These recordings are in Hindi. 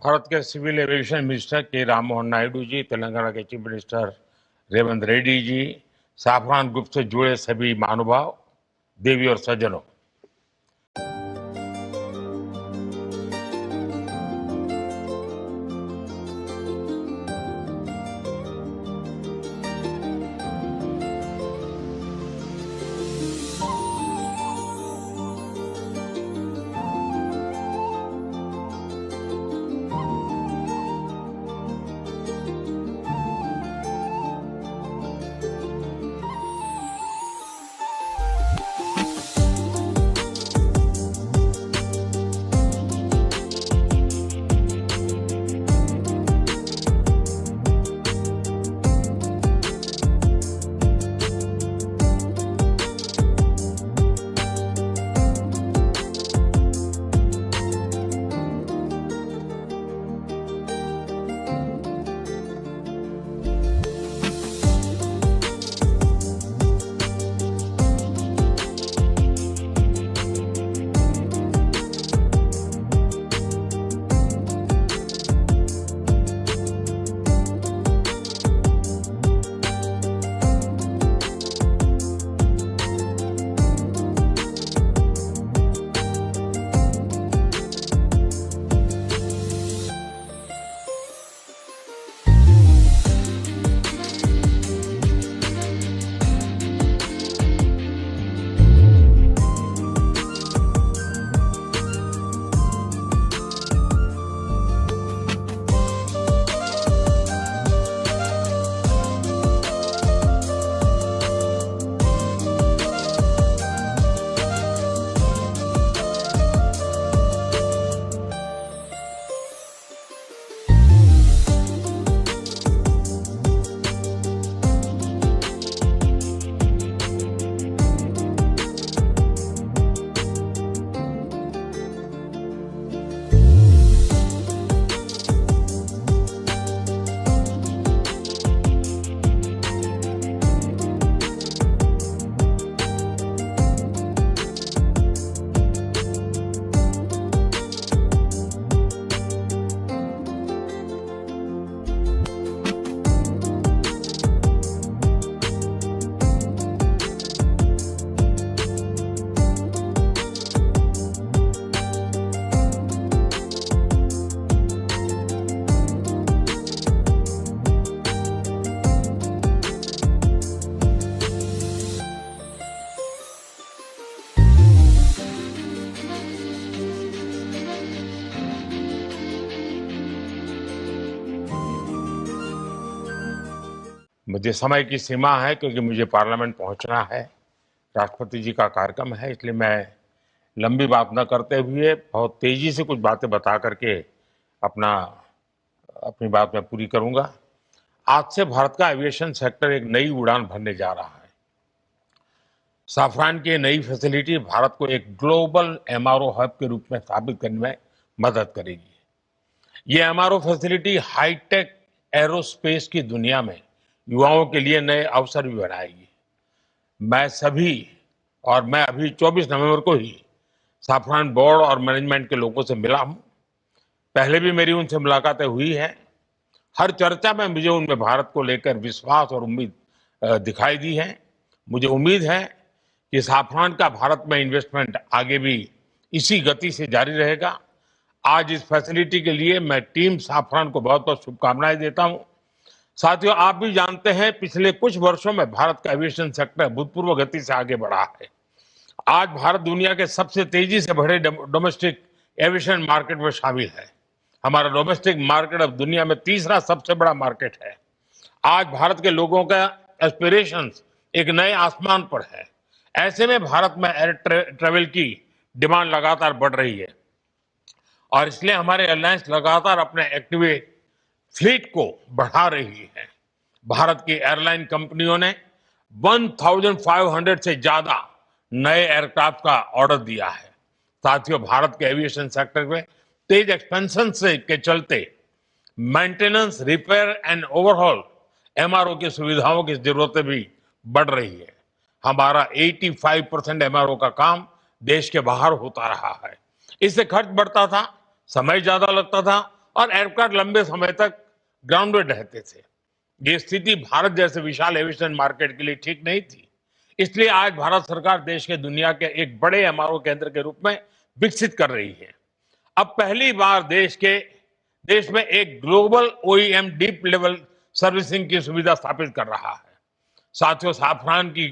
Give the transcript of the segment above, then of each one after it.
भारत के सिविल एविएशन मिनिस्टर के राममोहन नायडू जी, तेलंगाना के chief minister Revanth Reddy ji, Safran group से जुड़े सभी महानुभाव, देवी और सज्जनों, मुझे समय की सीमा है क्योंकि मुझे पार्लियामेंट पहुंचना है। राष्ट्रपति जी का कार्यक्रम है, इसलिए मैं लंबी बात न करते हुए बहुत तेजी से कुछ बातें बता करके अपना अपनी बात मैं पूरी करूंगा। आज से भारत का एविएशन सेक्टर एक नई उड़ान भरने जा रहा है। साफरान की नई फैसिलिटी भारत को एक ग्लोबल एमआरओ हब के रूप में स्थापित करने में मदद करेगी। ये एमआरओ फैसिलिटी हाईटेक एरोस्पेस की दुनिया में युवाओं के लिए नए अवसर भी बनाएगी। मैं अभी 24 नवंबर को ही साफरान बोर्ड और मैनेजमेंट के लोगों से मिला हूं। पहले भी मेरी उनसे मुलाकातें हुई हैं। हर चर्चा में मुझे उनमें भारत को लेकर विश्वास और उम्मीद दिखाई दी है। मुझे उम्मीद है कि साफरान का भारत में इन्वेस्टमेंट आगे भी इसी गति से जारी रहेगा। आज इस फैसिलिटी के लिए मैं टीम साफरान को बहुत बहुत शुभकामनाएं देता हूं। साथियों, आप भी जानते हैं पिछले कुछ वर्षों में भारत का एविएशन सेक्टर भूतपूर्व गति से आगे बढ़ा है। आज भारत दुनिया के सबसे तेजी से बढ़े डोमेस्टिक एविएशन मार्केट में शामिल है। हमारा डोमेस्टिक मार्केट अब दुनिया में तीसरा सबसे बड़ा मार्केट है। आज भारत के लोगों का एस्पिरेशंस एक नए आसमान पर है। ऐसे में भारत में एयर ट्रेवल की डिमांड लगातार बढ़ रही है और इसलिए हमारे एयरलाइंस लगातार अपने एक्टिव फ्लीट को बढ़ा रही है। भारत की एयरलाइन कंपनियों ने 1500 से ज्यादा नए एयरक्राफ्ट का ऑर्डर दिया है। साथियों, भारत के एविएशन सेक्टर में तेज एक्सपेंशन से के चलते maintenance, repair and overhaul MRO की सुविधाओं की जरूरतें भी बढ़ रही है। हमारा 85% एमआरओ का काम देश के बाहर होता रहा है। इससे खर्च बढ़ता था, समय ज्यादा लगता था और एयरक्राफ्ट लंबे समय तक ग्राउंडेड रहते थे। ये स्थिति भारत जैसे विशाल एविएशन मार्केट के लिए ठीक नहीं थी। इसलिए आज भारत सरकार देश के दुनिया के एक बड़े एमआरओ केंद्र के रूप में विकसित कर रही है। अब पहली बार देश में एक global OEM deep level servicing की सुविधा स्थापित कर रहा है। साथियों, साफरान की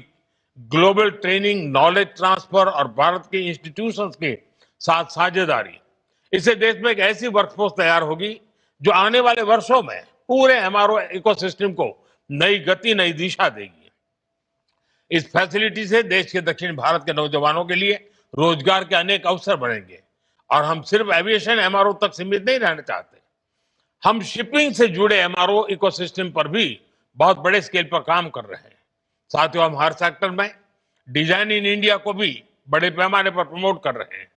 ग्लोबल ट्रेनिंग, नॉलेज ट्रांसफर और भारत के इंस्टीट्यूशंस के साथ साझेदारी, इससे देश में एक ऐसी वर्कफोर्स तैयार होगी जो आने वाले वर्षों में पूरे एमआरओ इकोसिस्टम को नई गति, नई दिशा देगी। इस फैसिलिटी से देश के दक्षिण भारत के नौजवानों के लिए रोजगार के अनेक अवसर बढ़ेंगे और हम सिर्फ एविएशन एमआरओ तक सीमित नहीं रहना चाहते। हम शिपिंग से जुड़े एमआरओ इकोसिस्टम पर भी बहुत बड़े स्केल पर काम कर रहे हैं। साथियों, हम हर सेक्टर में डिजाइन इन इंडिया को भी बड़े पैमाने पर प्रमोट कर रहे हैं।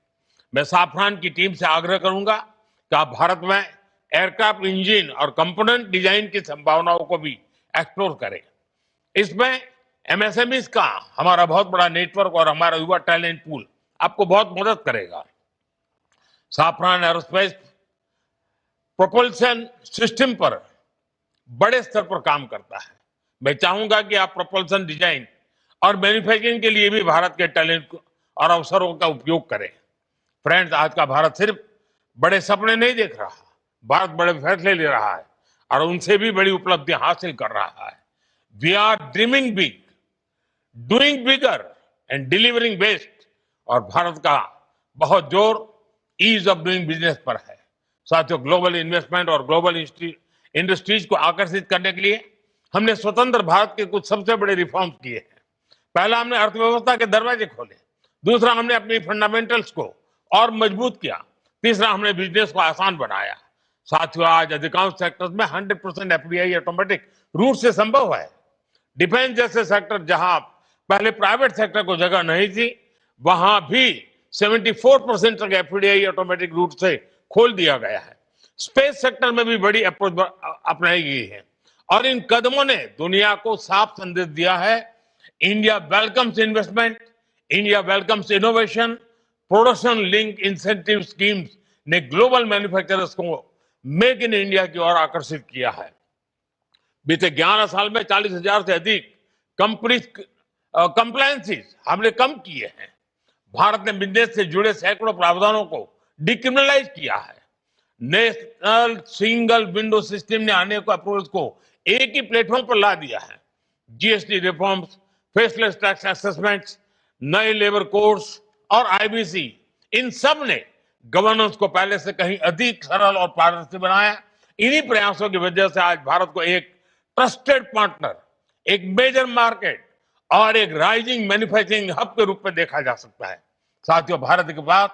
मैं साफरान की टीम से आग्रह करूंगा कि आप भारत में एयरक्राफ्ट इंजन और कंपोनेंट डिजाइन की संभावनाओं को भी एक्सप्लोर करें। इसमें एमएसएमई का हमारा बहुत बड़ा नेटवर्क और हमारा युवा टैलेंट पूल आपको बहुत मदद करेगा। साफरान एरोस्पेस प्रोपल्शन सिस्टम पर बड़े स्तर पर काम करता है। मैं चाहूंगा कि आप प्रोपल्शन डिजाइन और मैन्युफैक्चरिंग के लिए भी भारत के टैलेंट और अवसरों का उपयोग करें। फ्रेंड्स, आज का भारत सिर्फ बड़े सपने नहीं देख रहा, भारत बड़े फैसले ले रहा है और उनसे भी बड़ी उपलब्धि हासिल कर रहा है। We are dreaming big, doing bigger and delivering best. और भारत का बहुत जोर ईज ऑफ डूइंग बिजनेस पर है। साथियों, ग्लोबल इन्वेस्टमेंट और ग्लोबल इंडस्ट्रीज को आकर्षित करने के लिए हमने स्वतंत्र भारत के कुछ सबसे बड़े रिफॉर्म्स किए हैं। पहला, हमने अर्थव्यवस्था के दरवाजे खोले। दूसरा, हमने अपनी फंडामेंटल्स को और मजबूत किया। तीसरा, हमने बिजनेस को आसान बनाया। साथियों, आज अधिकांश सेक्टर्स में 100% एफडीआई ऑटोमेटिक रूट से संभव है। डिफेंस जैसे सेक्टर जहां पहले प्राइवेट सेक्टर को जगह नहीं थी, वहां भी 74% तक एफडीआई ऑटोमेटिक रूट से खोल दिया गया है। स्पेस सेक्टर में भी बड़ी अप्रोच अपनाई गई है और इन कदमों ने दुनिया को साफ संदेश दिया है, India welcomes investment, India welcomes innovation. Production link incentive schemes ने ग्लोबल मैन्युफैक्चरर्स को मेक इन इंडिया की ओर आकर्षित किया है। बीते 11 साल में 40,000 से अधिक कंप्लायंसेस हमने कम किए हैं। भारत ने बिजनेस से जुड़े सैकड़ों प्रावधानों को डिक्रिमिनलाइज किया है। नेशनल सिंगल विंडो सिस्टम ने अनेक अप्रोच को एक ही प्लेटफॉर्म पर ला दिया है। GST reforms, faceless tax assessments, नए लेबर कोड्स और आईबीसी, इन सब ने गवर्नेंस को पहले से कहीं अधिक सरल और पारदर्शी बनाया। इन्हीं प्रयासों की वजह से आज भारत को एक ट्रस्टेड पार्टनर, एक मेजर मार्केट और एक राइजिंग मैन्युफैक्चरिंग हब के रूप में देखा जा सकता है। साथियों, भारत के पास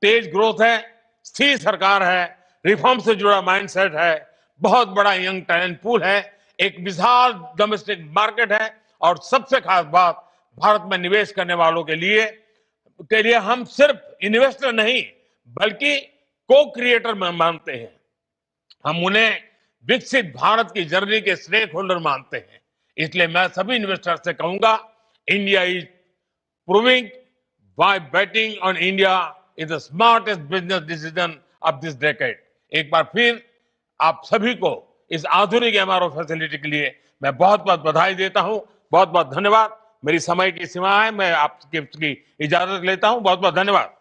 तेज ग्रोथ है, स्थिर सरकार है, रिफॉर्म से जुड़ा माइंडसेट है, बहुत बड़ा यंग टैलेंट पूल है, एक विशाल डोमेस्टिक मार्केट है और सबसे खास बात, भारत में निवेश करने वालों के लिए हम सिर्फ इन्वेस्टर नहीं बल्कि को क्रिएटर मानते हैं। हम उन्हें विकसित भारत की जर्नी के स्टेक होल्डर मानते हैं। इसलिए मैं सभी इन्वेस्टर से कहूंगा, India is proving why betting on India is the smartest business decision of this decade। एक बार फिर आप सभी को इस आधुनिक एमआरओ फैसिलिटी के लिए मैं बहुत बहुत बधाई देता हूं। बहुत बहुत धन्यवाद। मेरी समय की सीमा है, मैं आपकी इजाजत लेता हूं। बहुत बहुत धन्यवाद।